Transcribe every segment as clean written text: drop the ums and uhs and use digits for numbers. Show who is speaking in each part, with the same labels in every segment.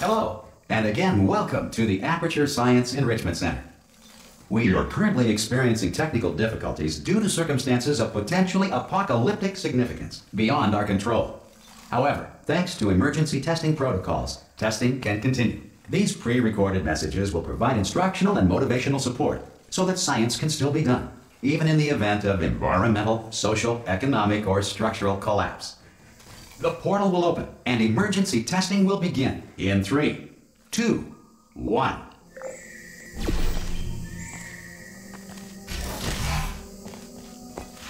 Speaker 1: Hello, and again, welcome to the Aperture Science Enrichment Center. We are currently experiencing technical difficulties due to circumstances of potentially apocalyptic significance beyond our control. However, thanks to emergency testing protocols, testing can continue. These pre-recorded messages will provide instructional and motivational support so that science can still be done, even in the event of environmental, social, economic, or structural collapse. The portal will open, and emergency testing will begin in 3, 2, 1.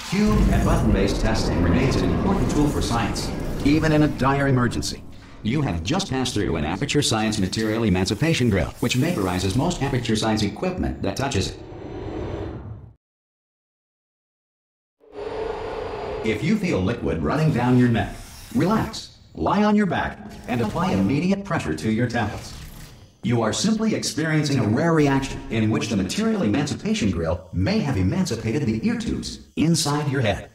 Speaker 1: Cube and button-based testing remains an important tool for science, even in a dire emergency. You have just passed through an Aperture Science Material Emancipation Grill, which vaporizes most Aperture Science equipment that touches it. If you feel liquid running down your neck, relax, lie on your back, and apply immediate pressure to your temples. You are simply experiencing a rare reaction in which the Material Emancipation Grill may have emancipated the ear tubes inside your head.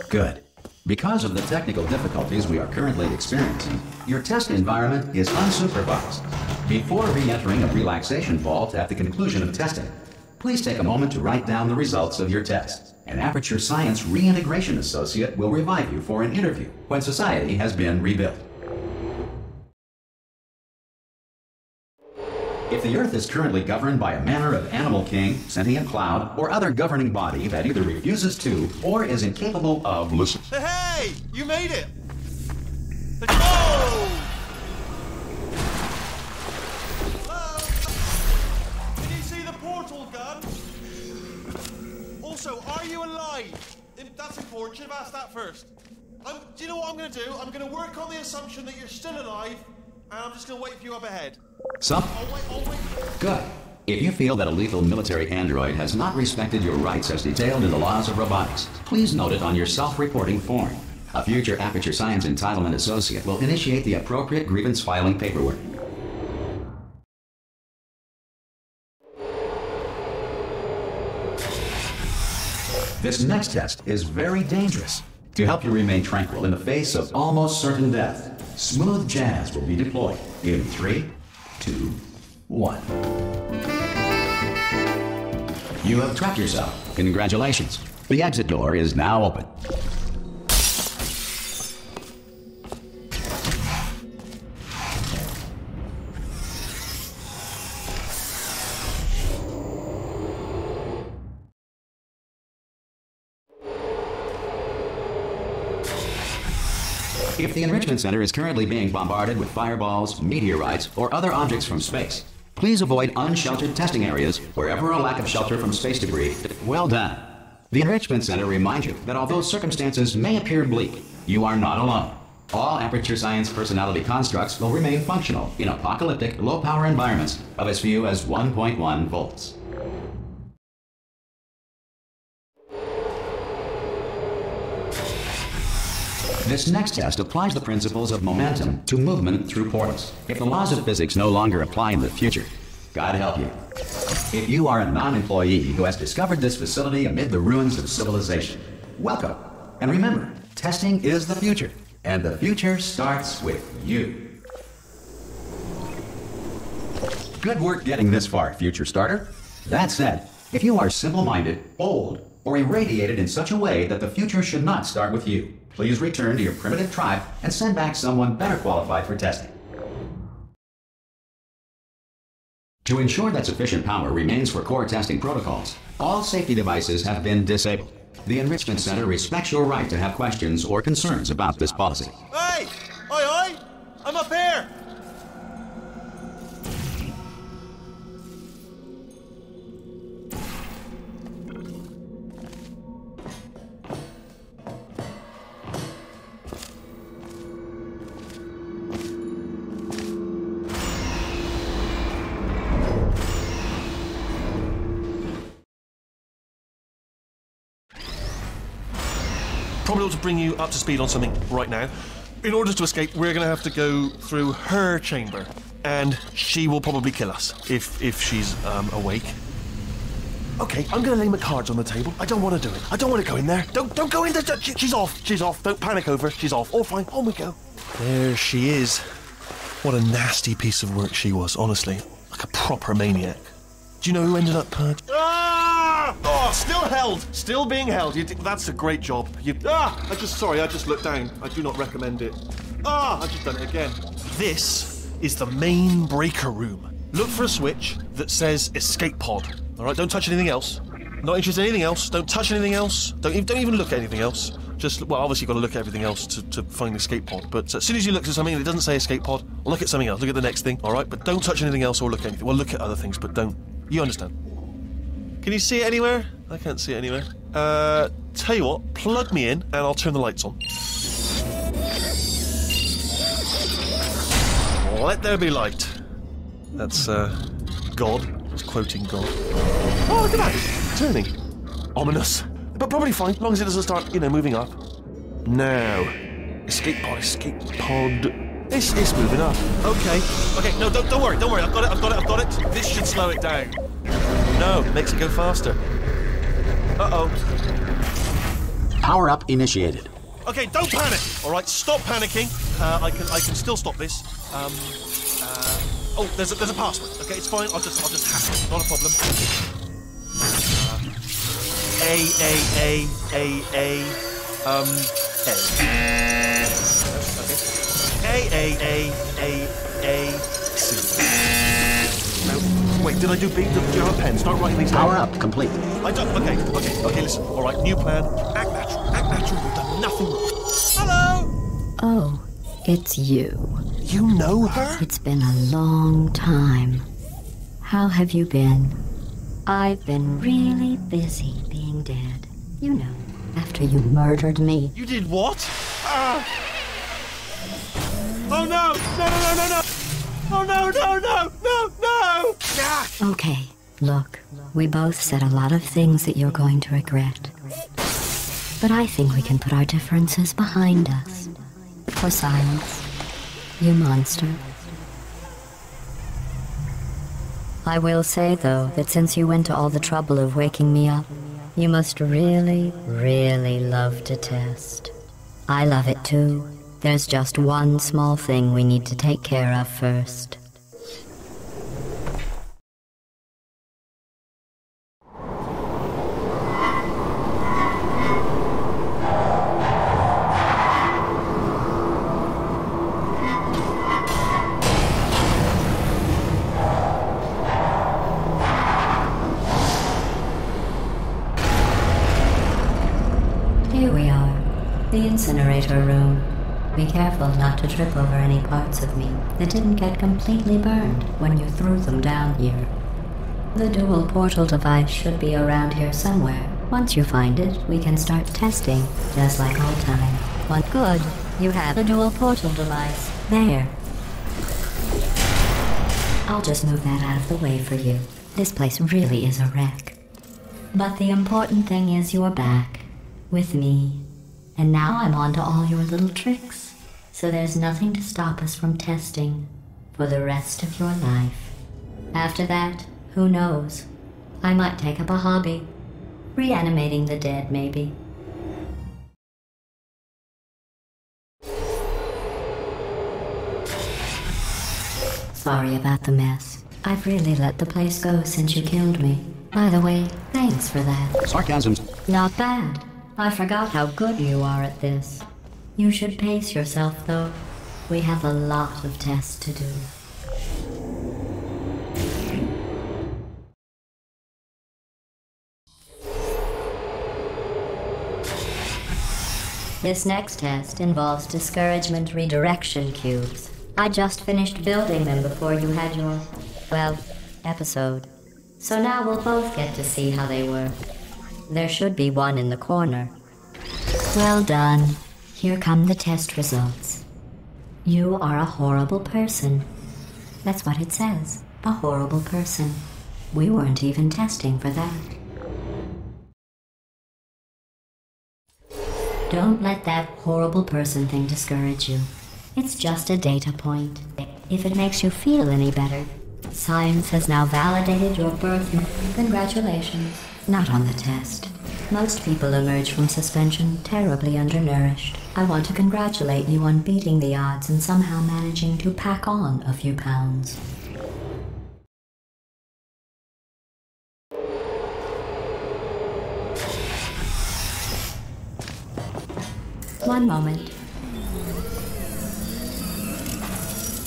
Speaker 1: Good. Because of the technical difficulties we are currently experiencing, your test environment is unsupervised. Before re-entering a relaxation vault at the conclusion of testing, please take a moment to write down the results of your test. An Aperture Science Reintegration Associate will revive you for an interview when society has been rebuilt. If the Earth is currently governed by a manner of animal king, sentient cloud, or other governing body that either refuses to or is incapable of listening.
Speaker 2: Hey! You made it! Let's go! Hello? Did you see the portal gun? Also, are you alive? That's important. Should have asked that first. Do you know what I'm going to do? I'm going to work on the assumption that you're still alive, and I'm just going to wait for you up ahead.
Speaker 1: Some?
Speaker 2: I'll wait.
Speaker 1: Good. If you feel that a lethal military android has not respected your rights as detailed in the laws of robotics, please note it on your self-reporting form. A future Aperture Science Entitlement Associate will initiate the appropriate grievance filing paperwork. This next test is very dangerous. To help you remain tranquil in the face of almost certain death, smooth jazz will be deployed in 3, 2, 1. You have trapped yourself. Congratulations. The exit door is now open. If the Enrichment Center is currently being bombarded with fireballs, meteorites, or other objects from space, please avoid unsheltered testing areas wherever a lack of shelter from space debris. Well done. The Enrichment Center reminds you that although circumstances may appear bleak, you are not alone. All Aperture Science personality constructs will remain functional in apocalyptic, low-power environments of as few as 1.1 volts. This next test applies the principles of momentum to movement through portals. If the laws of physics no longer apply in the future, God help you. If you are a non-employee who has discovered this facility amid the ruins of civilization, welcome. And remember, testing is the future, and the future starts with you. Good work getting this far, future starter. That said, if you are simple-minded, old, or irradiated in such a way that the future should not start with you, please return to your primitive tribe and send back someone better qualified for testing. To ensure that sufficient power remains for core testing protocols, all safety devices have been disabled. The Enrichment Center respects your right to have questions or concerns about this policy.
Speaker 2: Hey! Oi! I'm up here! Probably ought to bring you up to speed on something right now. In order to escape, we're going to have to go through her chamber, and she will probably kill us if she's awake.
Speaker 3: Okay, I'm gonna lay my cards on the table. I don't want to do it. I don't want to go in there. Don't go in there. She's off. She's off. Don't panic over her. She's off. All fine. On we go. There she is. What a nasty piece of work she was, honestly. Like a proper maniac. Do you know who ended up... Ah! Oh, still held. Still being held. That's a great job. I just looked down. I do not recommend it. I've just done it again. This is the main breaker room. Look for a switch that says escape pod. All right, don't touch anything else. Not interested in anything else. Don't touch anything else. Don't even look at anything else. Just, well, obviously you've got to look at everything else to find the escape pod. But as soon as you look at something and it doesn't say escape pod, look at something else. Look at the next thing, all right? But don't touch anything else or look at anything. Well, look at other things, but don't. You understand? Can you see it anywhere? I can't see it anywhere. Tell you what, plug me in and I'll turn the lights on. Let there be light. That's, God. It's quoting God. Oh, look at that! It's turning. Ominous. But probably fine, as long as it doesn't start, moving up. Now. Escape pod. It's moving up. Okay, no, don't worry. I've got it. This should slow it down. No, makes it go faster. Uh-oh.
Speaker 1: Power up initiated.
Speaker 3: Okay, don't panic! Alright, stop panicking. I can still stop this. Oh, there's a password. Okay, it's fine. I'll just hack it. Not a problem. A. Okay. A. C. No, wait. Did I do B? Do you have a pen? Start writing these down.
Speaker 1: Power up complete.
Speaker 3: I don't. Okay. Listen. All right. New plan. Act natural. You've done nothing wrong. Hello.
Speaker 4: Oh, it's you.
Speaker 3: You know her?
Speaker 4: It's been a long time. How have you been? I've been really busy being dead. You know, after you murdered me.
Speaker 3: You did what? Oh no! Oh no!
Speaker 4: Okay, look, we both said a lot of things that you're going to regret. But I think we can put our differences behind us. For science. You monster. I will say, though, that since you went to all the trouble of waking me up, you must really, really love to test. I love it too. There's just one small thing we need to take care of first. Here we are, the Incinerator Room. Be careful not to trip over any parts of me that didn't get completely burned when you threw them down here. The dual portal device should be around here somewhere. Once you find it, we can start testing, just like old time. But good, you have the dual portal device. There. I'll just move that out of the way for you. This place really is a wreck. But the important thing is you're back. With me. And now I'm on to all your little tricks. So there's nothing to stop us from testing for the rest of your life. After that, who knows? I might take up a hobby. Reanimating the dead, maybe. Sorry about the mess. I've really let the place go since you killed me. By the way, thanks for that.
Speaker 1: Sarcasm.
Speaker 4: Not bad. I forgot how good you are at this. You should pace yourself, though. We have a lot of tests to do. This next test involves discouragement redirection cubes. I just finished building them before you had your, episode. So now we'll both get to see how they work. There should be one in the corner. Well done. Here come the test results. You are a horrible person. That's what it says. A horrible person. We weren't even testing for that. Don't let that horrible person thing discourage you. It's just a data point. If it makes you feel any better, science has now validated your birth. Congratulations. Not on the test. Most people emerge from suspension terribly undernourished. I want to congratulate you on beating the odds and somehow managing to pack on a few pounds. One moment.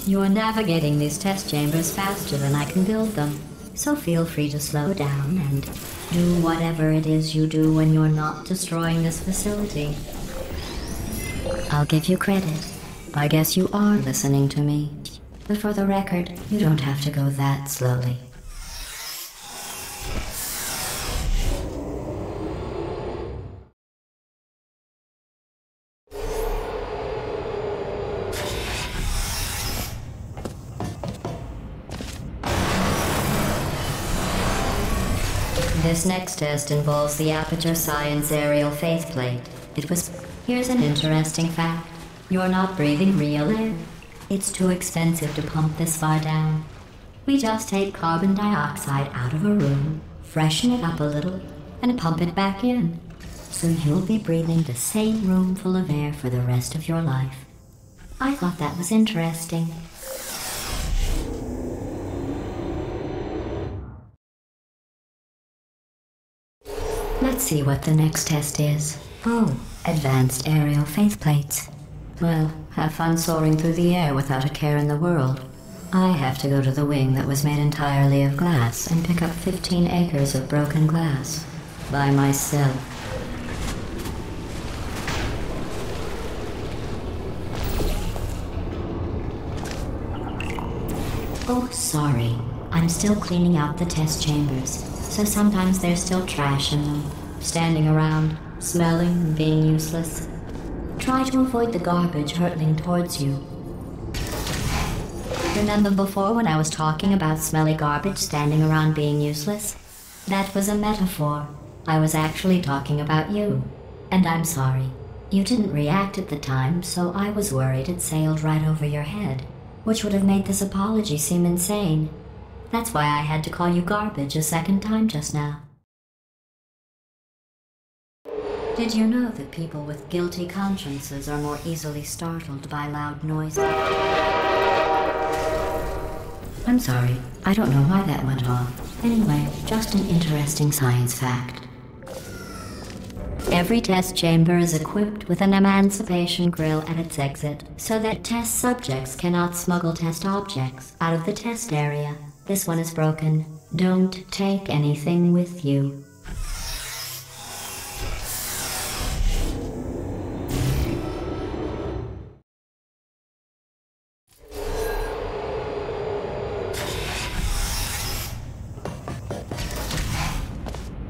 Speaker 4: You're navigating these test chambers faster than I can build them, so feel free to slow down and do whatever it is you do when you're not destroying this facility. I'll give you credit. I guess you are listening to me. But for the record, you don't have to go that slowly. This next test involves the Aperture Science aerial faceplate. Here's an interesting fact. You're not breathing real air. It's too expensive to pump this far down. We just take carbon dioxide out of a room, freshen it up a little, and pump it back in. So you'll be breathing the same room full of air for the rest of your life. I thought that was interesting. Let's see what the next test is. Oh, advanced aerial faceplates. Well, have fun soaring through the air without a care in the world. I have to go to the wing that was made entirely of glass and pick up 15 acres of broken glass. By myself. Oh, sorry. I'm still cleaning out the test chambers, so sometimes there's still trash in them, standing around, smelling and being useless. Try to avoid the garbage hurtling towards you. Remember before when I was talking about smelly garbage standing around being useless? That was a metaphor. I was actually talking about you. And I'm sorry. You didn't react at the time, so I was worried it sailed right over your head, which would have made this apology seem insane. That's why I had to call you garbage a second time just now. Did you know that people with guilty consciences are more easily startled by loud noises? I'm sorry, I don't know why that went off. Anyway, just an interesting science fact. Every test chamber is equipped with an emancipation grill at its exit, so that test subjects cannot smuggle test objects out of the test area. This one is broken. Don't take anything with you.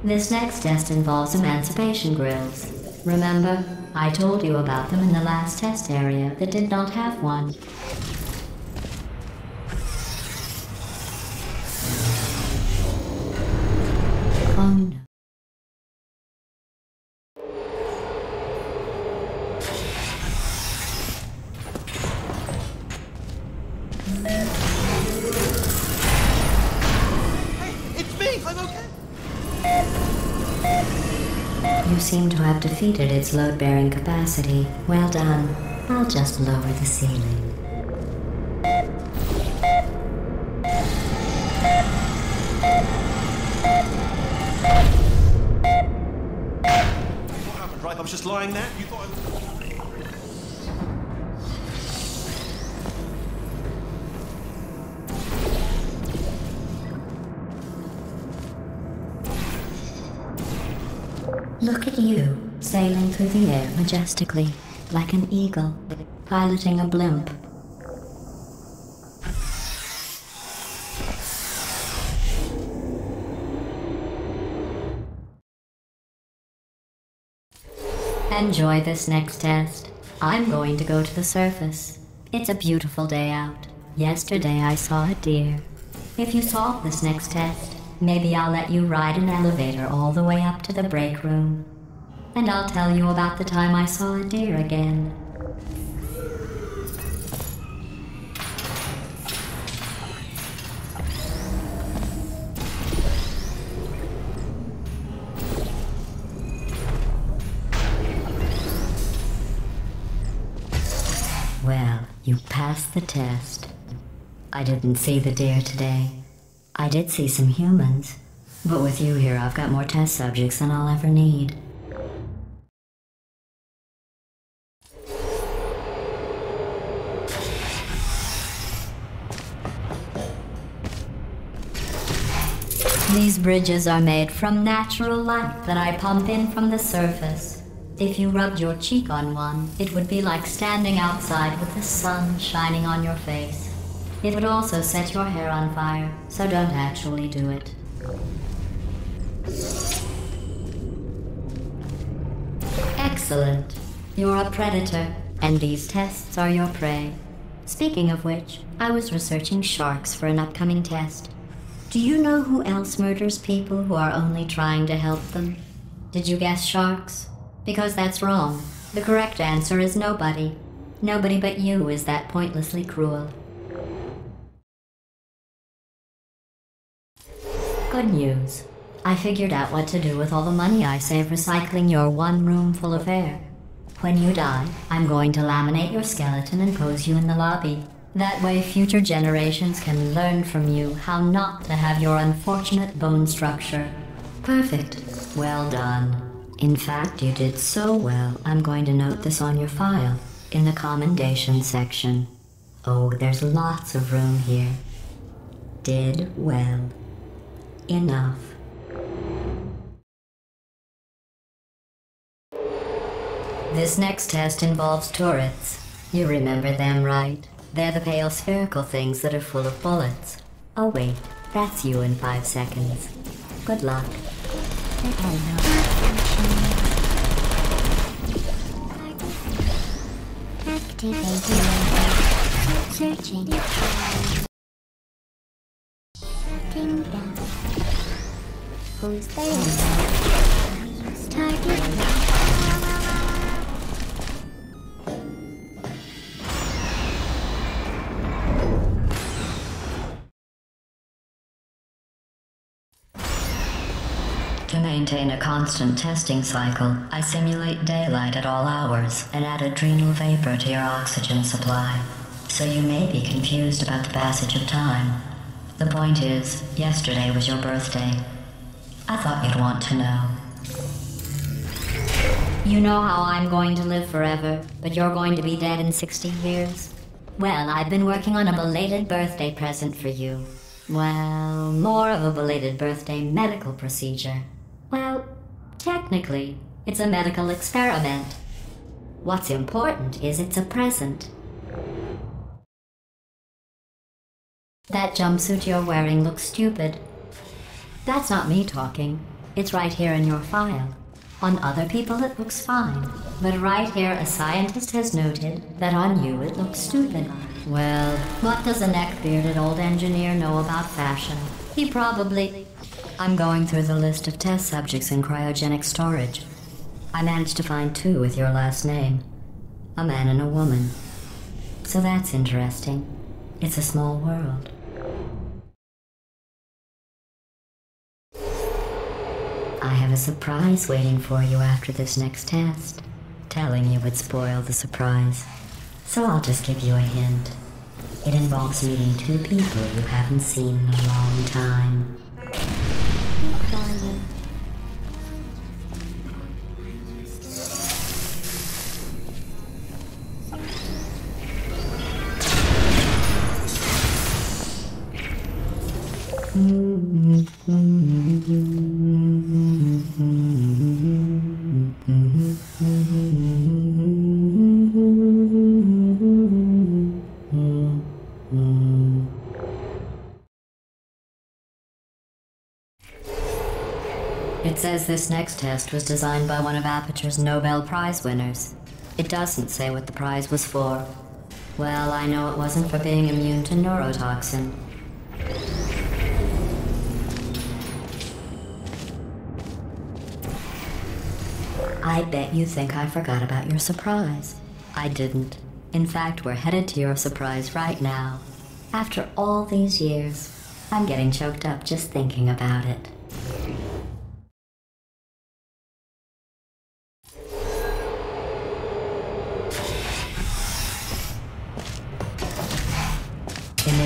Speaker 4: This next test involves emancipation grills. Remember, I told you about them in the last test area that did not have one. Oh no.
Speaker 2: Hey, it's me! I'm okay!
Speaker 4: You seem to have defeated its load-bearing capacity. Well done. I'll just lower the ceiling.
Speaker 2: What happened, right? I was just lying there. You thought
Speaker 4: Look at you, sailing through the air majestically, like an eagle, piloting a blimp. Enjoy this next test. I'm going to go to the surface. It's a beautiful day out. Yesterday I saw a deer. If you solve this next test, maybe I'll let you ride an elevator all the way up to the break room. And I'll tell you about the time I saw a deer again. You passed the test. I didn't see the deer today. I did see some humans, but with you here I've got more test subjects than I'll ever need. These bridges are made from natural light that I pump in from the surface. If you rubbed your cheek on one, it would be like standing outside with the sun shining on your face. It would also set your hair on fire, so don't actually do it. Excellent. You're a predator, and these tests are your prey. Speaking of which, I was researching sharks for an upcoming test. Do you know who else murders people who are only trying to help them? Did you guess sharks? Because that's wrong. The correct answer is nobody. Nobody but you is that pointlessly cruel. Good news. I figured out what to do with all the money I save recycling your one room full of air. When you die, I'm going to laminate your skeleton and pose you in the lobby. That way future generations can learn from you how not to have your unfortunate bone structure. Perfect. Well done. In fact, you did so well, I'm going to note this on your file, in the commendation section. Oh, there's lots of room here. Did well. Enough. This next test involves turrets. You remember them, right? They're the pale spherical things that are full of bullets. Oh wait, that's you in 5 seconds. Good luck.
Speaker 5: Activating. Searching. Shutting down. Who's there? Target.
Speaker 4: To maintain a constant testing cycle, I simulate daylight at all hours and add adrenal vapor to your oxygen supply. So you may be confused about the passage of time. The point is, yesterday was your birthday. I thought you'd want to know. You know how I'm going to live forever, but you're going to be dead in 60 years? Well, I've been working on a belated birthday present for you. Well, more of a belated birthday medical procedure. Well, technically, it's a medical experiment. What's important is it's a present. That jumpsuit you're wearing looks stupid. That's not me talking. It's right here in your file. On other people it looks fine, but right here a scientist has noted that on you it looks stupid. Well, what does a neck-bearded old engineer know about fashion? He probably... I'm going through the list of test subjects in cryogenic storage. I managed to find 2 with your last name. A man and a woman. So that's interesting. It's a small world. I have a surprise waiting for you after this next test. Telling you would spoil the surprise. So I'll just give you a hint. It involves meeting 2 people you haven't seen in a long time. It says this next test was designed by one of Aperture's Nobel Prize winners. It doesn't say what the prize was for. Well, I know it wasn't for being immune to neurotoxin. I bet you think I forgot about your surprise. I didn't. In fact, we're headed to your surprise right now. After all these years, I'm getting choked up just thinking about it.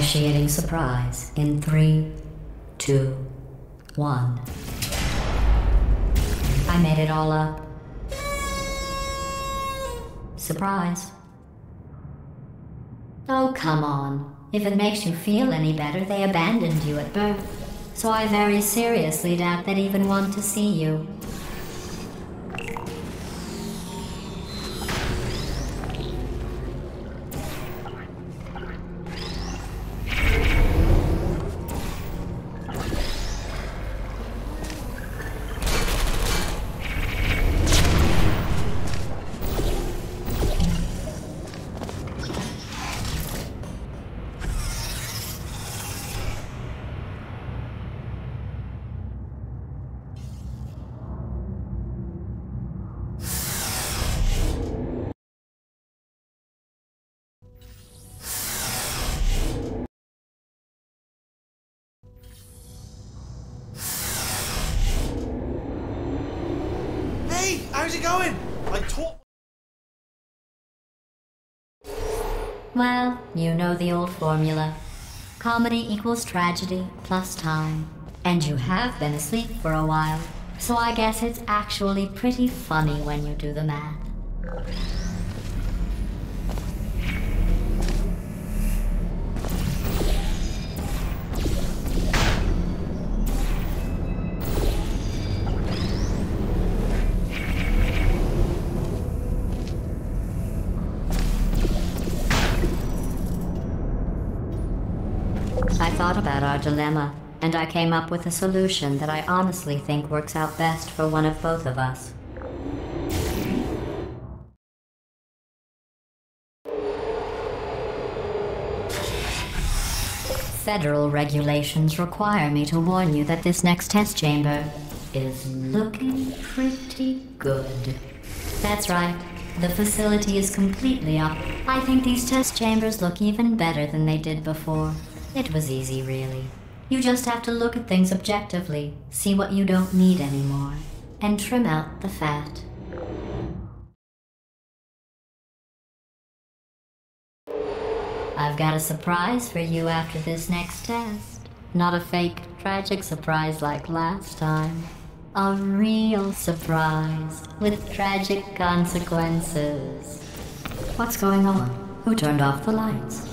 Speaker 4: Initiating surprise in 3, 2, 1. I made it all up. Surprise. Oh, come on. If it makes you feel any better, they abandoned you at birth. So I very seriously doubt they'd even want to see you.
Speaker 2: How's it going? I taught.
Speaker 4: Well, you know the old formula. Comedy equals tragedy plus time. And you have been asleep for a while, so I guess it's actually pretty funny when you do the math. I thought about our dilemma, and I came up with a solution that I honestly think works out best for one of both of us. Federal regulations require me to warn you that this next test chamber is looking pretty good. That's right. The facility is completely up. I think these test chambers look even better than they did before. It was easy, really. You just have to look at things objectively, see what you don't need anymore, and trim out the fat. I've got a surprise for you after this next test. Not a fake, tragic surprise like last time. A real surprise with tragic consequences. What's going on? Who turned off the lights?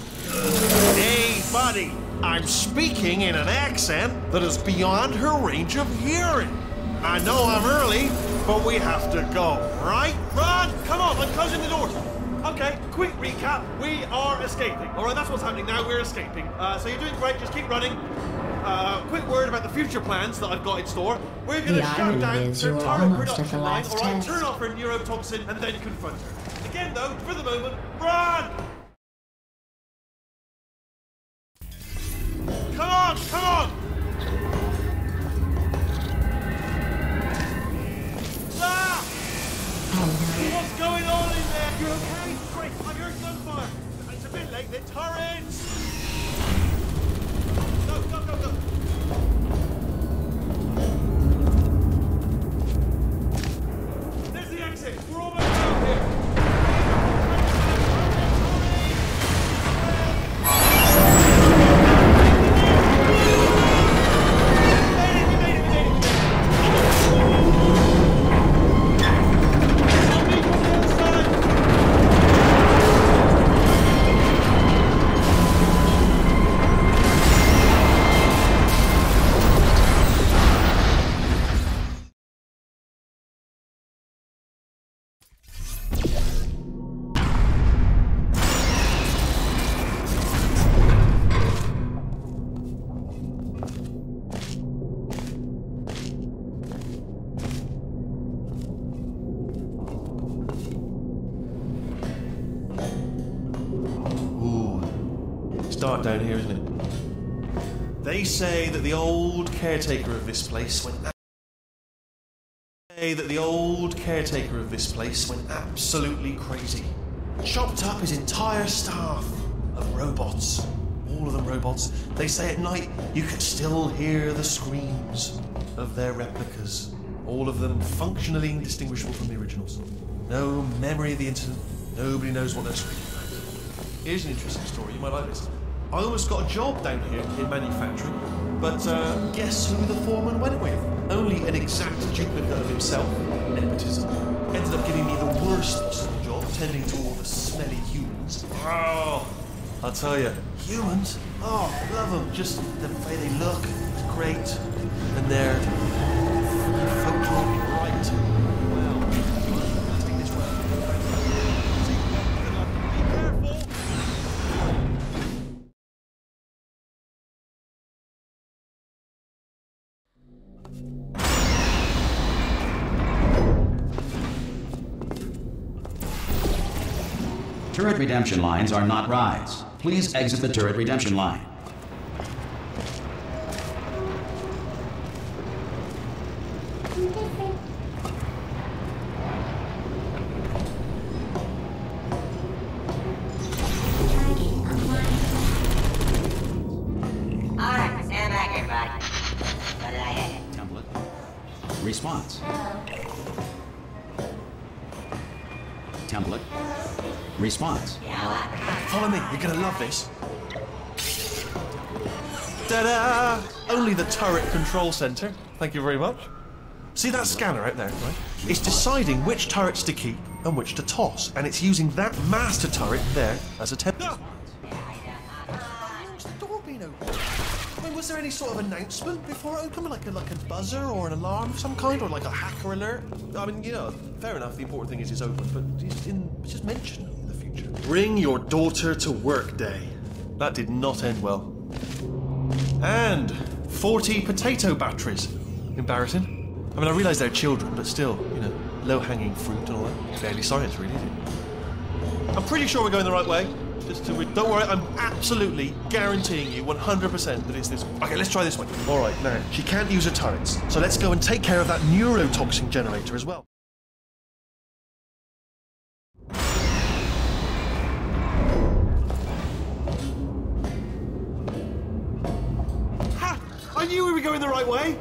Speaker 2: Hey, buddy! I'm speaking in an accent that is beyond her range of hearing. I know I'm early, but we have to go, right? Run! Come on, I'm closing the doors. Okay, quick recap. We are escaping. All right, that's what's happening now. We're escaping. So you're doing great. Just keep running. Quick word about the future plans that I've got in store. We're going to shut down her entire production line. All right, turn off her neurotoxin and then confront her. Again, though, for the moment, run! Come on, come on! Ah! What's going on in there? You okay? Great, I've heard gunfire. It's a bit late, the turrets! Go, go, go, go! There's the exit. We're almost out here. Dark down here, isn't it? They say that the old caretaker of this place went absolutely crazy. Chopped up his entire staff of robots. All of them robots. They say at night you can still hear the screams of their replicas. All of them functionally indistinguishable from the originals. No memory of the incident. Nobody knows what they're screaming about. Here's an interesting story. You might like this.
Speaker 3: I almost got a job down here in manufacturing, but guess who the foreman went with? Only an exact duplicate of himself. Nepotism. Ended up giving me the worst possible job, tending to all the smelly humans. Oh, I'll tell you, humans? Oh, love them. Just the way they look, it's great. And they're folklore right. Well, let's take this way. Be careful.
Speaker 1: Turret redemption lines are not rides. Please exit the turret redemption line.
Speaker 6: Alright, stand back, everybody. What did I hit?
Speaker 1: Template. Response. Template. Response.
Speaker 3: Follow me, you're gonna love this. Ta-da! Only the turret control center. Thank you very much. See that scanner out there, right? It's deciding which turrets to keep and which to toss, and it's using that master turret there as a template. Where's the door being opened? I mean, was there any sort of announcement before it opened, like a buzzer or an alarm of some kind, or like a hacker alert? I mean, you know, fair enough. The important thing is it's open, but it's just mentioned in the future. Bring your daughter to work day. That did not end well. And 40 potato batteries. Embarrassing. I mean, I realise they're children, but still, you know, low-hanging fruit and all that. Barely science, really, is it? I'm pretty sure we're going the right way. Don't worry, I'm absolutely guaranteeing you 100% that it's this. Okay, let's try this one. All right, now, she can't use her turrets, so let's go and take care of that neurotoxin generator as well. Ha! I knew we were going the right way.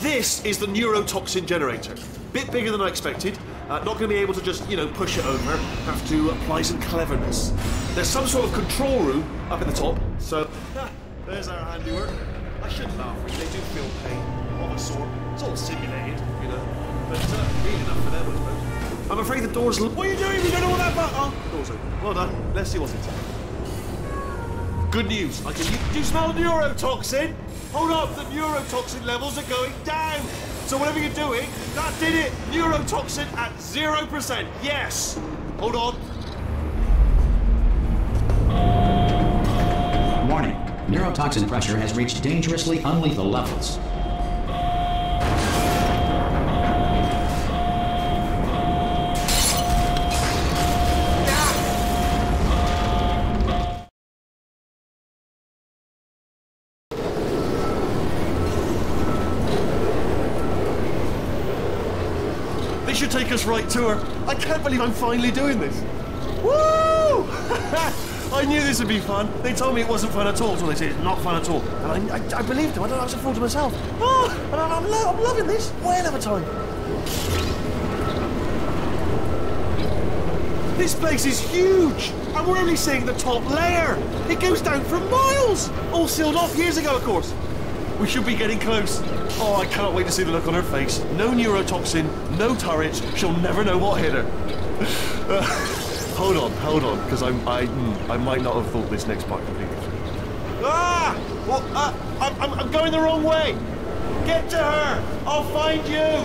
Speaker 3: This is the Neurotoxin Generator. Bit bigger than I expected. Not going to be able to just, you know, push it over. Have to apply some cleverness. There's some sort of control room up at the top. So, there's our handiwork. I shouldn't laugh, really. They do feel pain of a sort. It's all simulated, you know. But really enough for them, I suppose. I'm afraid the door's... What are you doing? You don't know what that button... Oh, door's open. Well done. Let's see what's inside. Good news. Do you smell the neurotoxin? Hold up, the neurotoxin levels are going down. So whatever you're doing, that did it. Neurotoxin at 0%. Yes. Hold on.
Speaker 1: Warning. Neurotoxin pressure has reached dangerously unlethal levels.
Speaker 3: They should take us right to her. I can't believe I'm finally doing this. Woo! I knew this would be fun. They told me it wasn't fun at all, so they said it's not fun at all. And I believed them. I was a fool to myself. Oh, and I'm loving this. Whale of a time. This place is huge, and we're only seeing the top layer. It goes down for miles. All sealed off years ago, of course. We should be getting close. Oh, I cannot wait to see the look on her face. No neurotoxin, no turrets. She'll never know what hit her. Hold on, because I might not have thought this next part completely through. Ah! Well, I'm going the wrong way. Get to her. I'll find you.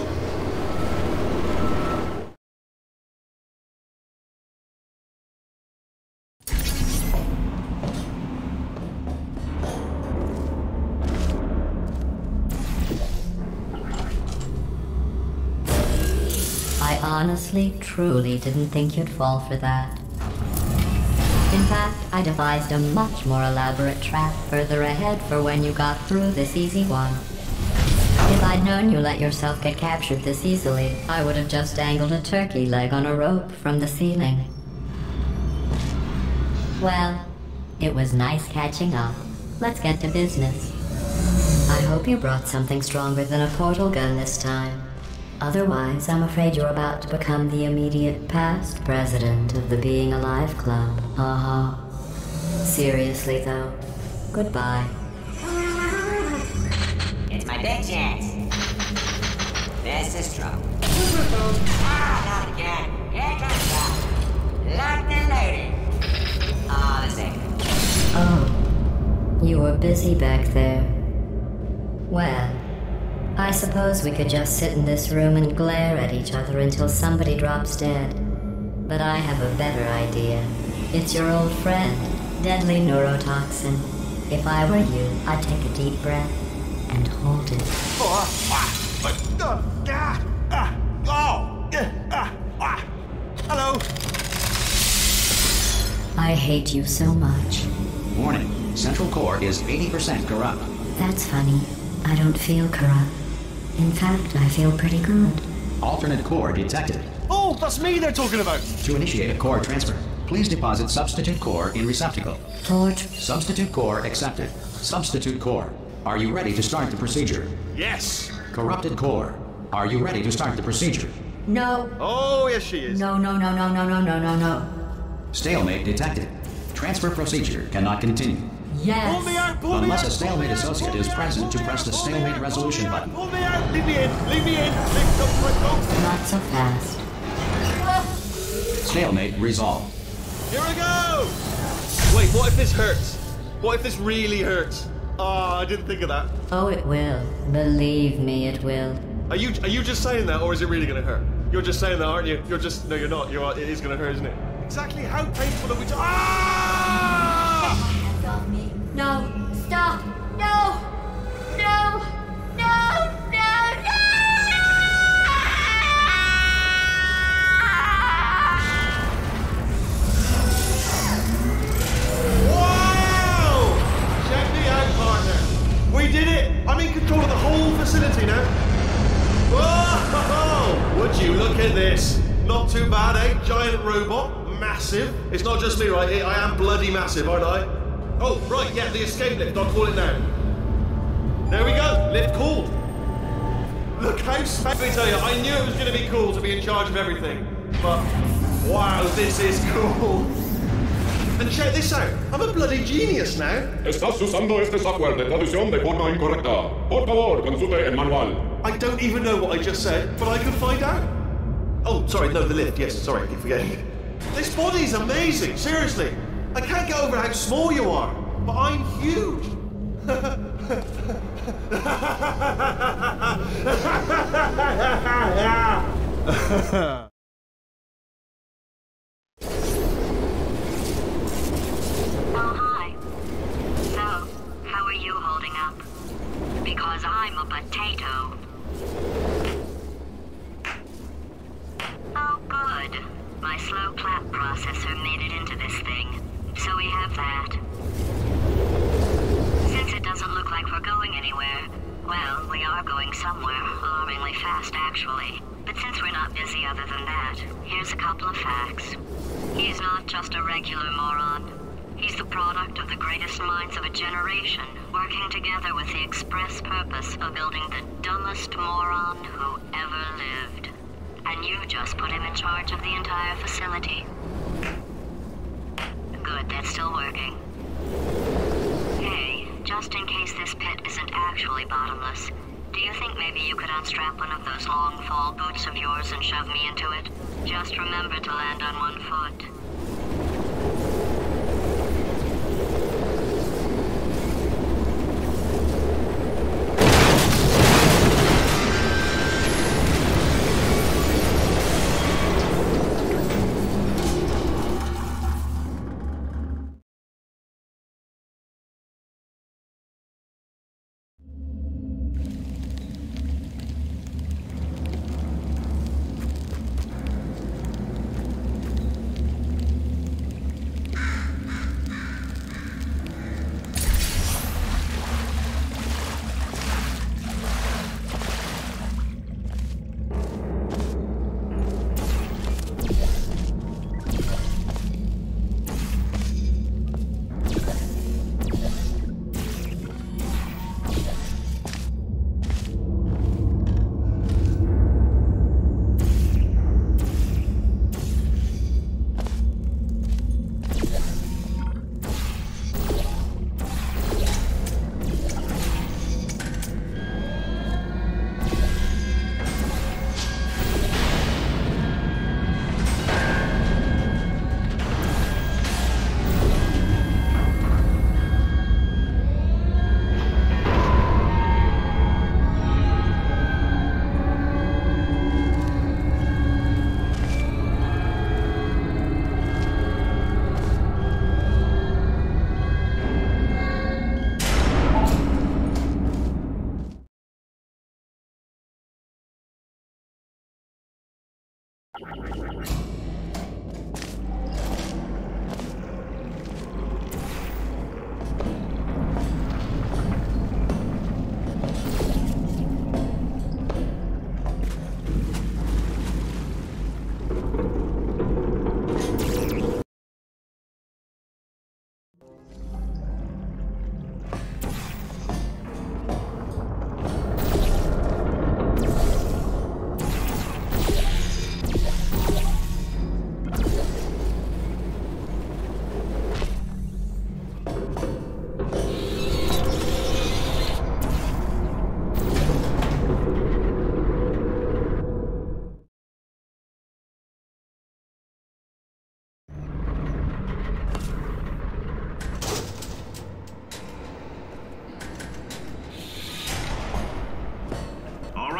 Speaker 4: I honestly, truly didn't think you'd fall for that. In fact, I devised a much more elaborate trap further ahead for when you got through this easy one. If I'd known you let yourself get captured this easily, I would have just dangled a turkey leg on a rope from the ceiling. Well, it was nice catching up. Let's get to business. I hope you brought something stronger than a portal gun this time. Otherwise, I'm afraid you're about to become the immediate past president of the Being Alive Club. Seriously, though, Goodbye.
Speaker 6: It's my big chance. This is trouble. Ah, not again. Here comes trouble. Locked and loaded. Ah, the same.
Speaker 4: Oh, you were busy back there. Well, I suppose we could just sit in this room and glare at each other until somebody drops dead. But I have a better idea. It's your old friend, deadly neurotoxin. If I were you, I'd take a deep breath and hold it.
Speaker 3: Hello.
Speaker 4: I hate you so much.
Speaker 1: Warning, central core is 80% corrupt.
Speaker 4: That's funny. I don't feel corrupt. In fact, I feel pretty good.
Speaker 1: Alternate core detected.
Speaker 3: Oh, that's me they're talking about.
Speaker 1: To initiate a core transfer, please deposit substitute core in receptacle.
Speaker 4: Torch.
Speaker 1: Substitute core accepted. Substitute core. Are you ready to start the procedure?
Speaker 3: Yes.
Speaker 1: Corrupted core. Are you ready to start the procedure?
Speaker 4: No.
Speaker 3: Oh, yes she is.
Speaker 4: No.
Speaker 1: Stalemate detected. Transfer procedure cannot continue.
Speaker 4: Yes.
Speaker 3: Pull me out, pull me out.
Speaker 1: Unless a stalemate associate is present to press the stalemate resolution button.
Speaker 3: Pull me out. Leave me in. Leave me in. Go.
Speaker 4: Not so fast.
Speaker 1: Stalemate resolved.
Speaker 3: Here I go. Wait, what if this hurts? What if this really hurts? Oh, I didn't think of that.
Speaker 4: Oh, it will. Believe me, it will.
Speaker 3: Are you just saying that, or is it really gonna hurt? You're just saying that, aren't you? No, you're not. It is gonna hurt, isn't it? Exactly how painful are we? Ah!
Speaker 4: Hands off me. No. Stop. No. No. No.
Speaker 3: Wow! Check me out, partner. We did it. I'm in control of the whole facility now. Whoa! Would you look at this? Not too bad, eh? Giant robot. Massive. It's not just me, right? I am bloody massive, aren't I? Oh, right, yeah, the escape lift. I'll call it now. There we go. Lift called. Look how let me tell you, I knew it was going to be cool to be in charge of everything. But, wow, this is cool. And check this out. I'm a bloody genius now.
Speaker 7: Estás usando este software de traducción de forma incorrecta. Por favor, consulte el manual.
Speaker 3: I don't even know what I just said, but I can find out. Oh, sorry, no, the lift. Yes, sorry, I keep forgetting. This body's amazing, seriously. I can't get over how small you are, but I'm huge.
Speaker 8: Because I'm a potato. Oh, good. My slow clap processor made it into this thing. So we have that. Since it doesn't look like we're going anywhere, well, we are going somewhere, alarmingly fast actually. But since we're not busy other than that, here's a couple of facts. He's not just a regular moron. He's the product of the greatest minds of a generation, working together with the express purpose of building the dumbest moron who ever lived. And you just put him in charge of the entire facility. Good, that's still working. Hey, just in case this pit isn't actually bottomless, do you think maybe you could unstrap one of those long fall boots of yours and shove me into it? Just remember to land on one foot.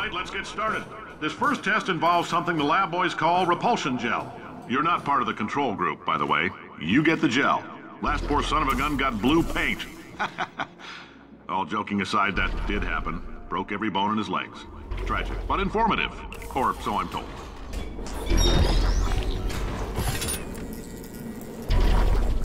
Speaker 9: right, let's get started. This first test involves something the lab boys call Repulsion Gel. You're not part of the control group, by the way. You get the gel. Last poor son of a gun got blue paint. All joking aside, that did happen. Broke every bone in his legs. Tragic, but informative. Or so I'm told.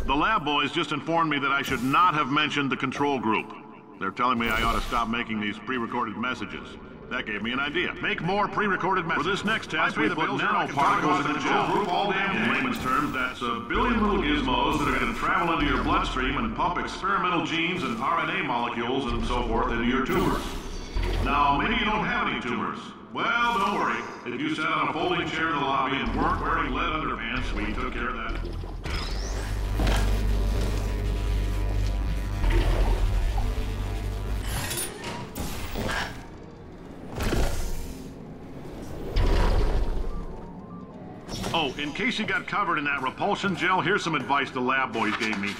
Speaker 9: The lab boys just informed me that I should not have mentioned the control group. They're telling me I ought to stop making these pre-recorded messages. That gave me an idea. Make more pre-recorded messages. For this next test, we put nanoparticles in the gel group. All damn in layman's terms, that's a billion little gizmos that are going to travel into your bloodstream and pump experimental genes and RNA molecules and so forth into your tumors. Now, maybe you don't have any tumors. Well, don't worry. If you sat on a folding chair in the lobby and weren't wearing lead underpants, we took care of that. Oh, in case you got covered in that repulsion gel, here's some advice the lab boys gave me.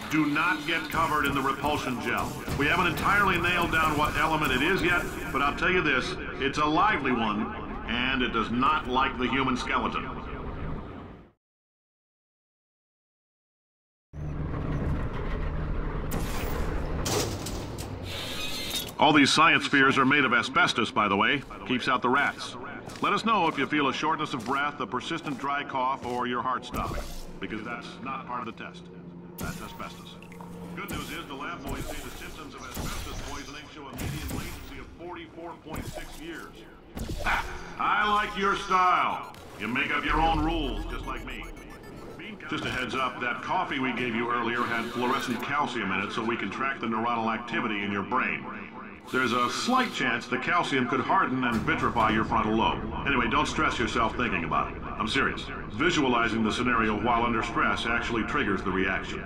Speaker 9: Do not get covered in the repulsion gel. We haven't entirely nailed down what element it is yet, but I'll tell you this, it's a lively one, and it does not like the human skeleton. All these science spheres are made of asbestos, by the way. Keeps out the rats. Let us know if you feel a shortness of breath, a persistent dry cough, or your heart stopping, because that's not part of the test. That's asbestos. Good news is the lab boys say the symptoms of asbestos poisoning show a median latency of 44.6 years. I like your style. You make up your own rules, just like me. Just a heads up, that coffee we gave you earlier had fluorescent calcium in it so we can track the neuronal activity in your brain. There's a slight chance the calcium could harden and vitrify your frontal lobe. Anyway, don't stress yourself thinking about it. I'm serious. Visualizing the scenario while under stress actually triggers the reaction.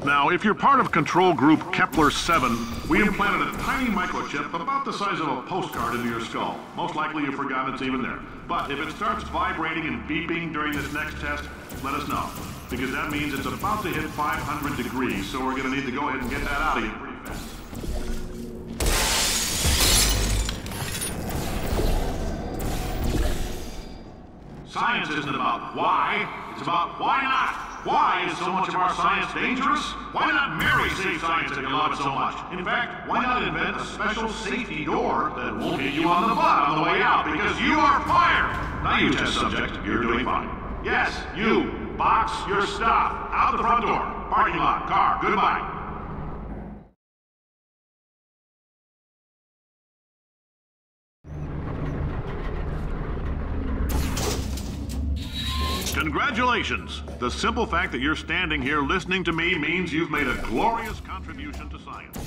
Speaker 9: Now, if you're part of control group Kepler 7, we implanted a tiny microchip about the size of a postcard into your skull. Most likely you've forgotten it's even there. But if it starts vibrating and beeping during this next test, let us know. Because that means it's about to hit 500 degrees, so we're going to need to go ahead and get that out of you pretty fast. Science isn't about why, it's about why not. Why is so much of our science dangerous? Why not marry safe science if you love it so much? In fact, why not invent a special safety door that won't hit you on the butt on the way out because you are fired? Now you test subject, you're doing fine. Yes, you, box your stuff. Out the front door, parking lot, car, goodbye. Congratulations! The simple fact that you're standing here listening to me means you've made a glorious contribution to science.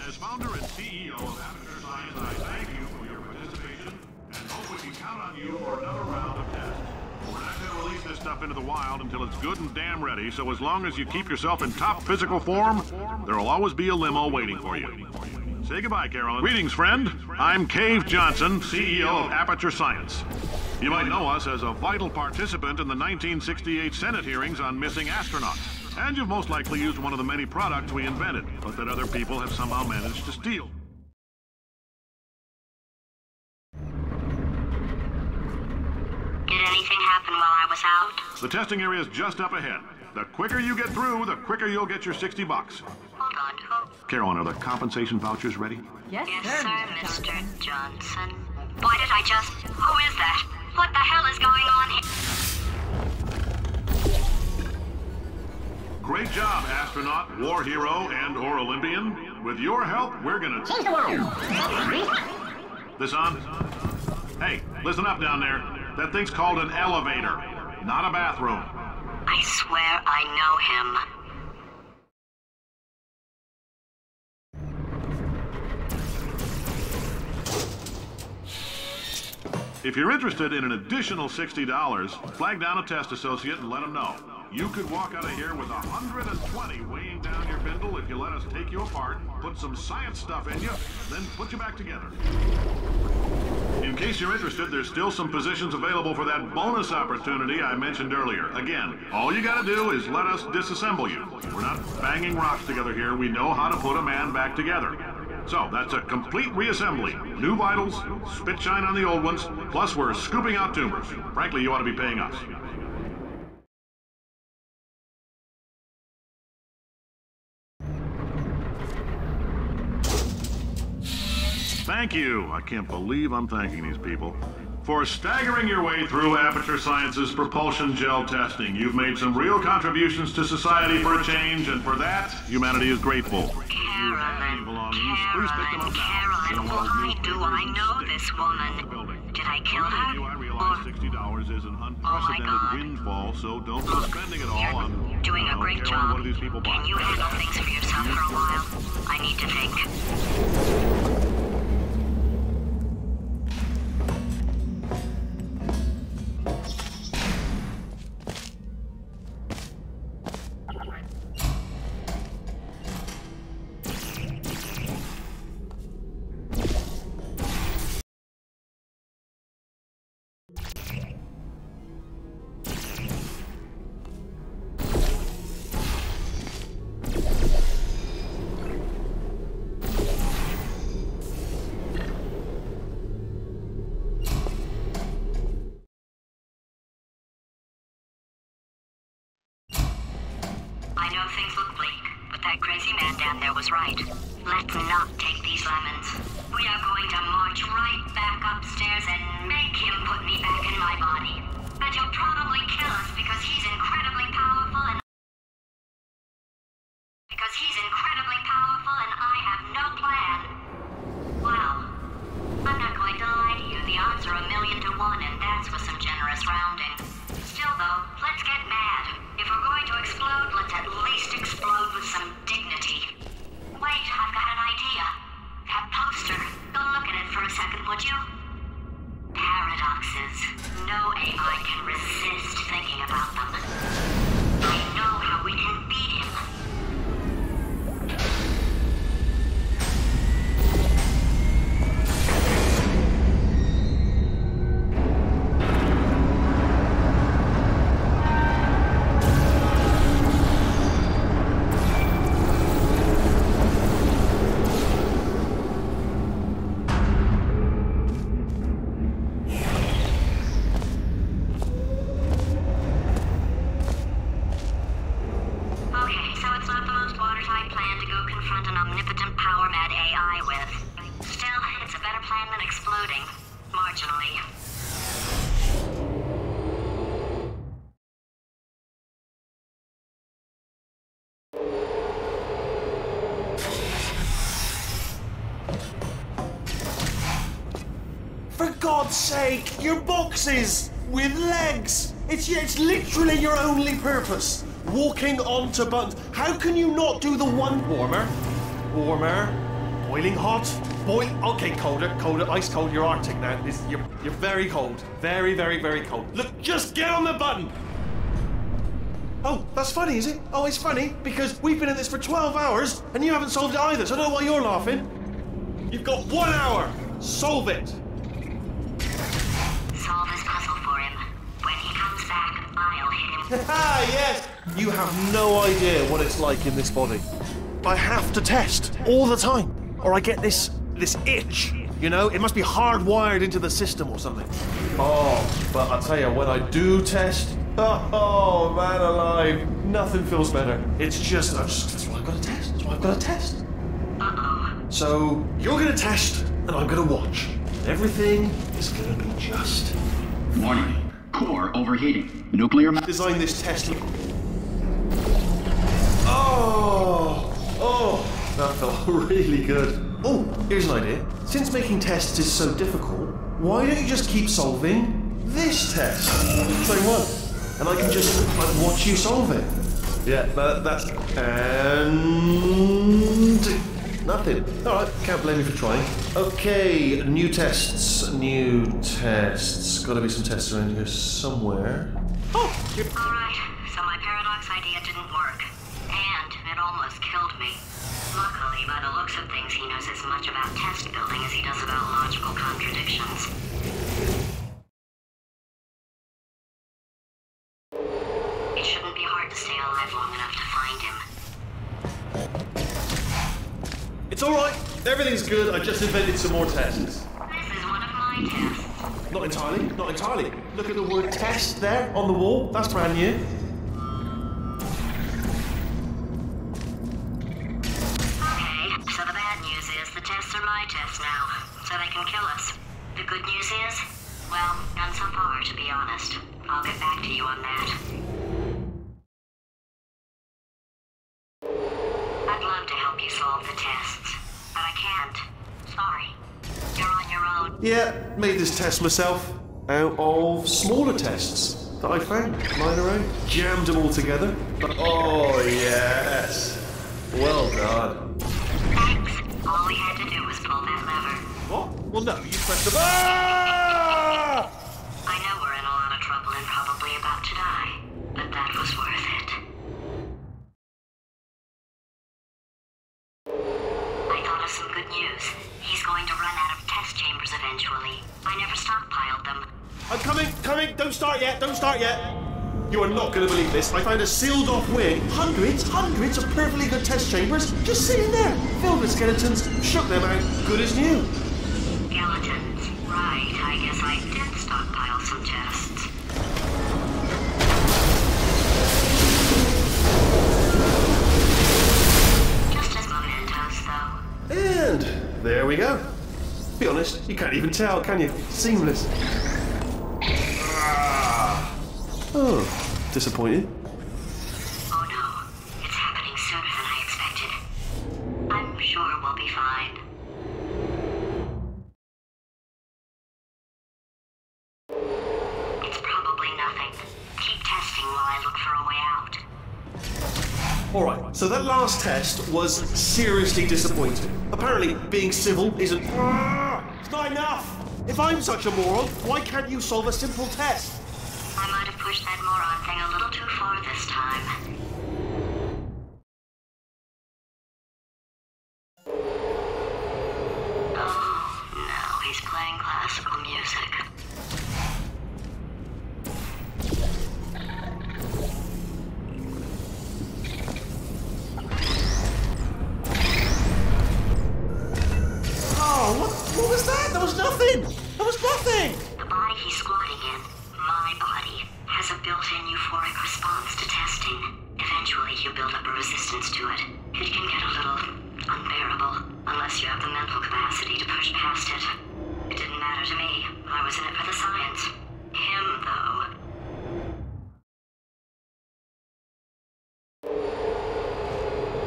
Speaker 9: As founder and CEO of Aperture Science, I thank you for your participation and hope we can count on you for another round of tests. We're not going to release this stuff into the wild until it's good and damn ready, so as long as you keep yourself in top physical form, there will always be a limo waiting for you. Say goodbye, Carolyn. Greetings, friend. I'm Cave Johnson, CEO of Aperture Science. You might know us as a vital participant in the 1968 Senate hearings on missing astronauts. And you've most likely used one of the many products we invented, but that other people have somehow managed to steal.
Speaker 8: Did anything happen while I was out?
Speaker 9: The testing area is just up ahead. The quicker you get through, the quicker you'll get your $60.
Speaker 8: Hold on, who?
Speaker 9: Carolyn, are the compensation vouchers ready?
Speaker 8: Yes, sir, Mr. Johnson. Boy, did I just... Who is that? What the hell is going on here?
Speaker 9: Great job, astronaut, war hero, and/or Olympian. With your help, we're gonna change the world. This on? Hey, listen up down there. That thing's called an elevator, not a bathroom.
Speaker 8: I swear I know him.
Speaker 9: If you're interested in an additional $60, flag down a test associate and let them know. You could walk out of here with 120 weighing down your bindle if you let us take you apart, put some science stuff in you, then put you back together. In case you're interested, there's still some positions available for that bonus opportunity I mentioned earlier. Again, all you gotta do is let us disassemble you. We're not banging rocks together here. We know how to put a man back together. So, that's a complete reassembly. New vitals, spit shine on the old ones, plus we're scooping out tumors. Frankly, you ought to be paying us. Thank you. I can't believe I'm thanking these people. For staggering your way through Aperture Science's Repulsion Gel testing. You've made some real contributions to society for a change, and for that, humanity is grateful.
Speaker 8: Carolyn, why do I know this woman? Did I kill her?
Speaker 9: I realize $60 is an unprecedented windfall, so don't go spending it all on...
Speaker 8: You're doing a great job.
Speaker 9: What do these people buy?
Speaker 8: Can you handle things for yourself for a while? I need to think. Things look bleak, but that crazy man down there was right. Let's not take these lemons. We are going to march right back upstairs and make him put me back in my body. And he'll probably kill us because he's incredibly powerful and I have no plan. Well, I'm not going to lie to you. The odds are 1,000,000 to 1, and that's with some generous rounding. Still though, let's get mad. If we're going to explode, let's at least explode with some dignity. Wait, I've got an idea. That poster. Go look at it for a second, would you? Paradoxes. No AI can resist thinking about them. I know how we can beat him.
Speaker 3: For God's sake, your boxes with legs. It's literally your only purpose. Walking onto buttons. How can you not do the one warmer? Boiling hot. Okay, colder, ice cold. You're Arctic now. You're very cold. Very, very, very cold. Look, just get on the button. Oh, that's funny, is it? Oh, it's funny because we've been at this for 12 hours and you haven't solved it either. So I don't know why you're laughing. You've got 1 hour. Solve it.
Speaker 8: Solve this puzzle for him. When he comes back, I'll hit him.
Speaker 3: Ah, yes! You have no idea what it's like in this body. I have to test all the time, or I get this itch. You know, it must be hardwired into the system or something. Oh, but I'll tell you, when I do test, oh man alive, nothing feels better. It's just, that's why I've got to test. That's why I've got to test.
Speaker 8: Uh-oh.
Speaker 3: So, you're going to test, and I'm going to watch. Everything is going to be just...
Speaker 1: Warning. Core overheating. Nuclear...
Speaker 3: Design this test... Oh, that felt really good. Oh, here's an idea. Since making tests is so difficult, why don't you just keep solving this test? Same one. And I can just watch you solve it. Yeah, that's... And... nothing. Alright, can't blame you for trying. Okay, new tests. Gotta be some tests around here somewhere. Oh!
Speaker 8: Alright, so my paradox idea didn't work. And It almost killed me. Luckily, by the looks of things, he knows as much about test building as he does about logical contradictions. It shouldn't be hard to stay alive long enough to find him.
Speaker 3: It's alright. Everything's good. I just invented some more tests.
Speaker 8: This is one of my tests.
Speaker 3: Not entirely. Not entirely. Look at the word test there on the wall. That's brand new.
Speaker 8: Okay, so the bad news is the tests are my tests now, so they can kill us. The good news is, well, none so far, to be honest. I'll get back to you on that. I'd love to help you solve the tests, but I can't. Sorry. You're on your own.
Speaker 3: Yeah, made this test myself out of smaller tests that I found lying around. Jammed them all together. Oh, yes. Well done.
Speaker 8: Thanks. All we had to do was pull that lever.
Speaker 3: What? Well, no, you pressed the... Ah!
Speaker 8: I know we're in a lot of trouble and probably about to die, but that was worth it. I thought of some good news. He's going to run out of test chambers eventually. I never stockpiled them.
Speaker 3: I'm coming! Don't start yet! You are not going to believe this. I found a sealed-off wing. Hundreds of perfectly good test chambers just sitting there, filled with skeletons. Shook them out, good as new.
Speaker 8: Skeletons. Right, I guess I did stockpile some tests. Just as mementos, though.
Speaker 3: And there we go. Be honest, you can't even tell, can you? Seamless. Oh, disappointed.
Speaker 8: Oh no, it's happening sooner than I expected. I'm sure we'll be fine. It's probably nothing. Keep testing while I look for a way out.
Speaker 3: Alright, so that last test was seriously disappointing. Apparently, being civil isn't... It's not enough! If I'm such a moron, why can't you solve a simple test?
Speaker 8: I might have pushed that moron thing a little too far this time. Oh, no, he's playing classical music.
Speaker 3: Oh, what was that? That was nothing! That was nothing!
Speaker 8: The body he's squatting in, my body, has a built-in euphoric response to testing. Eventually, you build up a resistance to it. It can get a little unbearable, unless you have the mental capacity to push past it. It didn't matter to me. I was in it for the science. Him, though.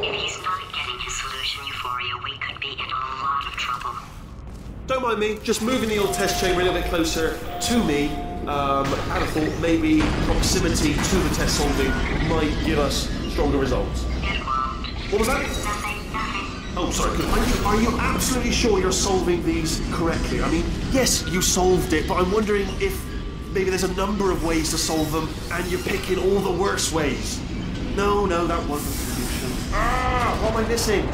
Speaker 8: If he's not getting his solution euphoria, we could be in a lot of trouble.
Speaker 3: Don't mind me, just moving the old test chamber a little bit closer to me. Had a thought maybe proximity to the test solving might give us stronger results.
Speaker 8: It won't.
Speaker 3: What was that?
Speaker 8: Nothing.
Speaker 3: Oh, sorry. Are you absolutely sure you're solving these correctly? I mean, yes, you solved it, but I'm wondering if maybe there's a number of ways to solve them, and you're picking all the worst ways. No, that wasn't the solution. What am I missing?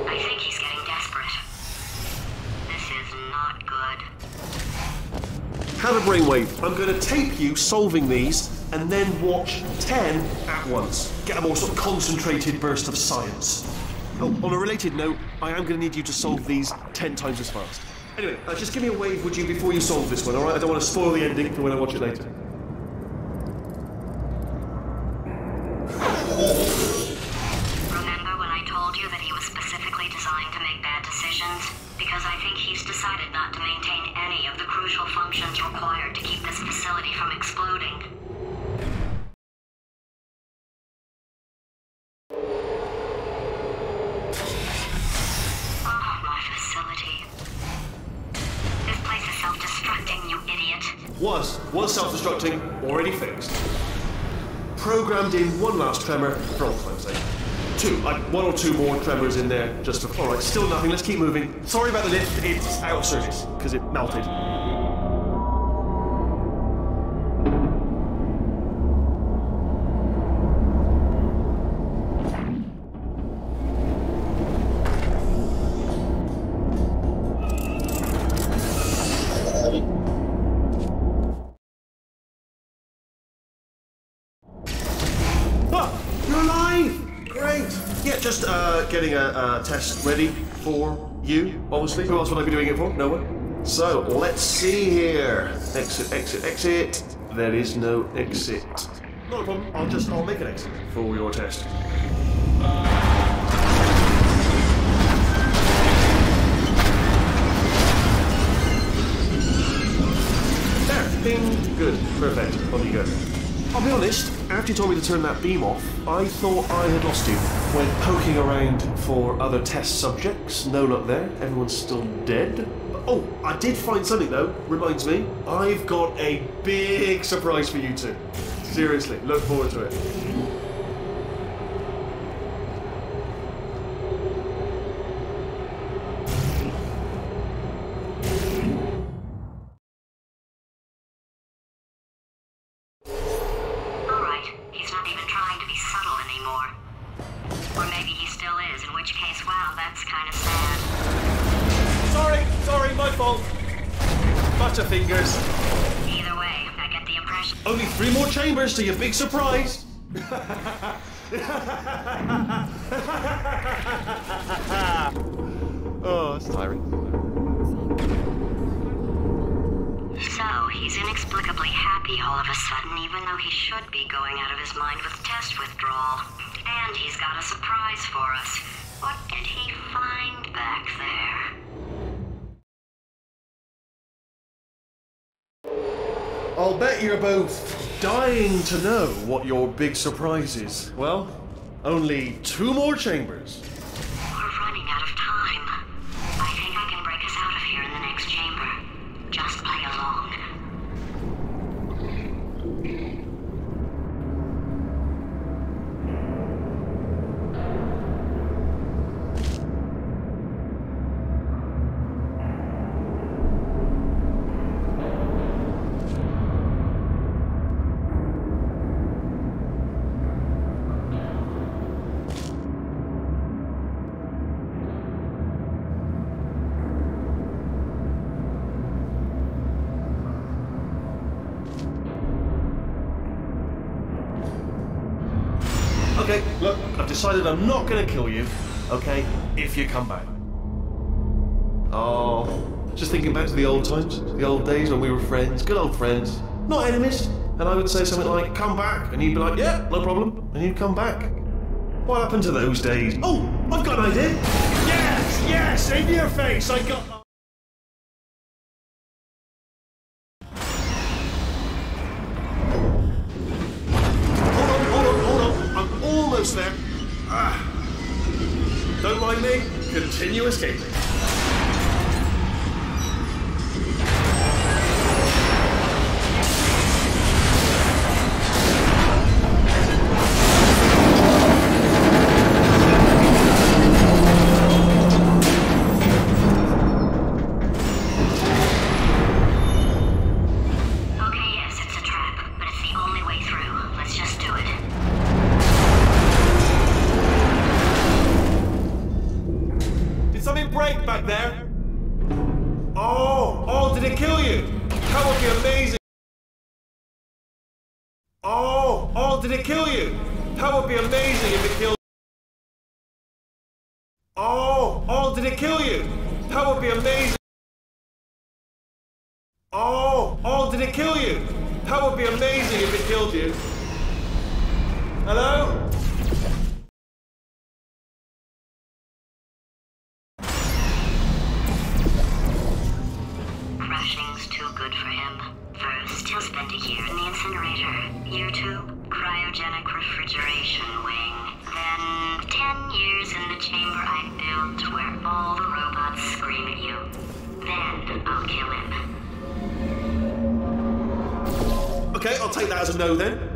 Speaker 8: I think he's getting desperate. This is not good.
Speaker 3: Have a brainwave. I'm going to tape you solving these, and then watch 10 at once. Get a more sort of concentrated burst of science. Oh, on a related note, I am going to need you to solve these 10 times as fast. Anyway, just give me a wave, would you, before you solve this one, alright? I don't want to spoil the ending for when I watch it later.
Speaker 8: Remember when I told you that he was specifically designed to make bad decisions? Because I think he's decided not to maintain any of the crucial functions required to keep this facility from exploding. Oh, my facility. This place is self-destructing, you idiot.
Speaker 3: Was self-destructing, already fixed. Programmed in one last tremor for old time's sake. One or two more tremors in there, just to... Alright, still nothing, let's keep moving. Sorry about the lift, it's out of service, because it melted.
Speaker 2: Great. Yeah, just getting a test ready for you, obviously. Who else would I be doing it for? No one. So, let's see here. Exit, exit, exit. There is no exit. Not a problem. I'll make an exit for your test. There. Bing. Good. Perfect. On you go. I'll be honest, after you told me to turn that beam off, I thought I had lost you. Went poking around for other test subjects. No luck there. Everyone's still dead. Oh, I did find something though. Reminds me, I've got a big surprise for you two. Seriously, look forward to it. Fingers.
Speaker 8: Either way, I get the impression.
Speaker 2: Only 3 more chambers to your big surprise. Oh, it's tiring.
Speaker 8: So, he's inexplicably happy all of a sudden, even though he should be going out of his mind with test withdrawal. And he's got a surprise for us. What did he find back there?
Speaker 2: I'll bet you're both dying to know what your big surprise is. Well, only 2 more chambers.
Speaker 8: We're running out of time. I think I can break us out of here in the next chamber. Just play along.
Speaker 2: Okay, look, I've decided I'm not gonna kill you, okay, if you come back. Oh, just thinking back to the old times, the old days when we were friends, good old friends, not enemies. And I would say something like, come back, and you'd be like, yeah, no problem, and you'd come back. What happened to those days? Oh, I've got an idea. Yes, yes, in your face, I got... There. Don't mind me. Continue escaping.
Speaker 8: Okay, yes, it's a trap, but it's the only way through. Let's just do it.
Speaker 2: Something break back there? Oh, did it kill you? That would be amazing. Oh, did it kill you? That would be amazing if it killed. Oh, did it kill you? That would be amazing. Oh, did it kill you? That would be amazing if it killed you. Hello?
Speaker 8: Crashing's too good for him. First, he'll spend a year in the incinerator. Year 2, cryogenic refrigeration wing. Then, 10 years in the chamber I built where all the robots scream at you. Then, I'll kill him.
Speaker 2: Okay, I'll take that as a no then.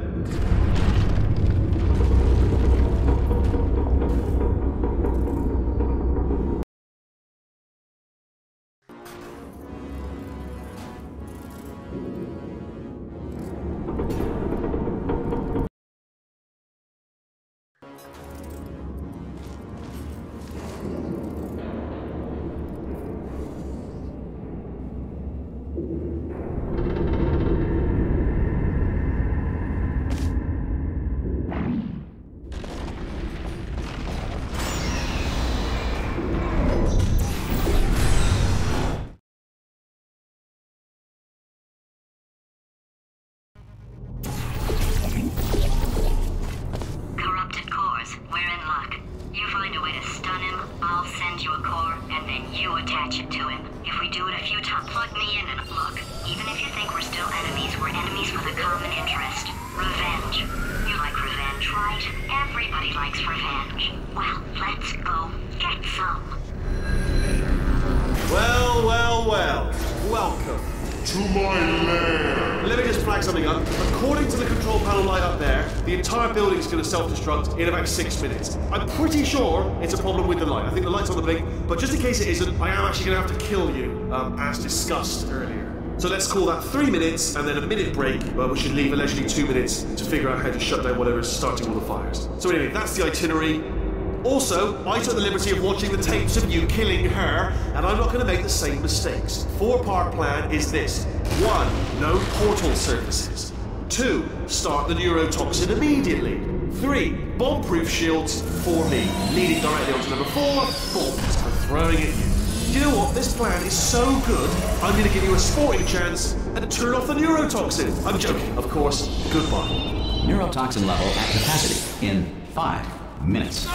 Speaker 8: You find a way to stun him, I'll send you a core, and then you attach it to him. If we do it a few times, plug me in and look. Even if you think we're still enemies, we're enemies with a common interest. Revenge. You like revenge, right? Everybody likes revenge. Well, let's go get some.
Speaker 2: Well, well, well. Welcome to my lair. Let me just flag something up. According to the control panel light up there, the entire building's going to self-destruct in about 6 minutes. I'm pretty sure it's a problem with the light. I think the light's on the blink, but just in case it isn't, I am actually going to have to kill you, as discussed earlier. So let's call that 3 minutes, and then a minute break, where we should leave allegedly 2 minutes to figure out how to shut down whatever is starting all the fires. So anyway, that's the itinerary. Also, I took the liberty of watching the tapes of you killing her, and I'm not going to make the same mistakes. 4-part plan is this. 1. No portal surfaces. 2. Start the neurotoxin immediately. 3. Bomb-proof shields for me. Leading directly onto number 4. Bombs for throwing at you. You know what? This plan is so good, I'm going to give you a sporting chance and turn off the neurotoxin. I'm joking, of course. Goodbye.
Speaker 1: Neurotoxin level at capacity in 5 minutes.
Speaker 2: No!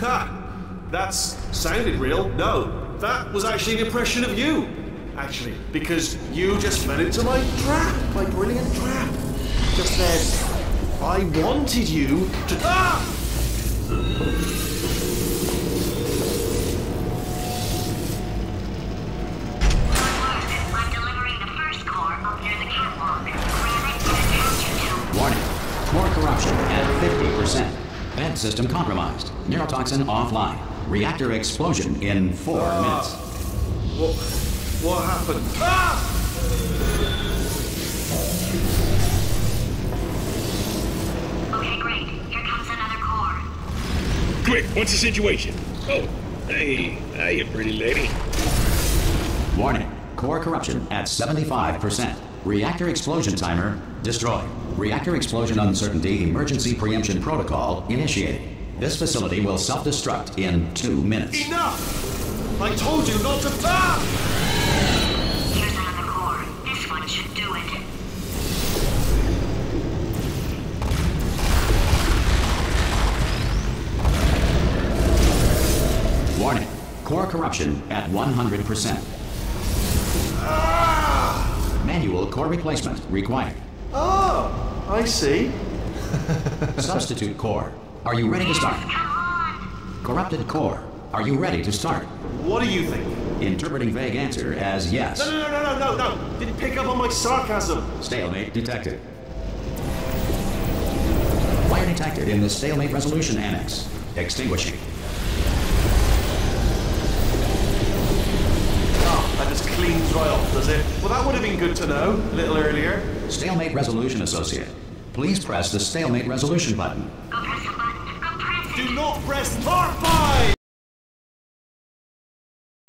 Speaker 2: Ha! That's sounded real. No, that was actually an impression of you. Actually, because you just fell into my trap, my brilliant trap. Just then, I wanted you to. Ah!
Speaker 8: I'm delivering the first core up near the catwalk. Grab it and attach it to.
Speaker 1: Warning. Core corruption at 50%. Vent system compromised. Neurotoxin offline. Reactor explosion in 4 minutes.
Speaker 2: What happened? Ah!
Speaker 8: Okay, great. Here comes another core.
Speaker 10: Quick, what's the situation? Oh, hey, hiya, pretty lady.
Speaker 1: Warning. Core corruption at 75%. Reactor explosion timer destroyed. Reactor explosion uncertainty emergency preemption protocol initiated. This facility will self-destruct in 2 minutes.
Speaker 2: Enough! I told you not to. Ah!
Speaker 8: Here's another core. This one should do it.
Speaker 1: Warning. Core corruption at 100%.
Speaker 2: Ah!
Speaker 1: Manual core replacement required.
Speaker 2: Oh, I see.
Speaker 1: Substitute core. Are you ready to start?
Speaker 8: Come on!
Speaker 1: Corrupted core. Are you ready to start?
Speaker 2: What do you think?
Speaker 1: Interpreting vague answer as yes.
Speaker 2: No. Didn't pick up on my sarcasm.
Speaker 1: Stalemate detected. Fire detected in the stalemate resolution annex. Extinguishing.
Speaker 2: Oh, that just cleans right off, does it? Well, that would have been good to know a little earlier.
Speaker 1: Stalemate resolution associate. Please press the stalemate resolution button.
Speaker 8: Go press the button. Go press it.
Speaker 2: Do not press Part 5!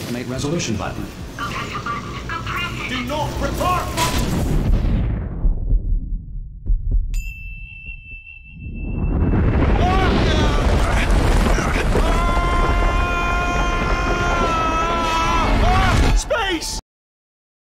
Speaker 1: Stalemate resolution button.
Speaker 8: Go press the button. Go press it.
Speaker 2: Do not press Part 5!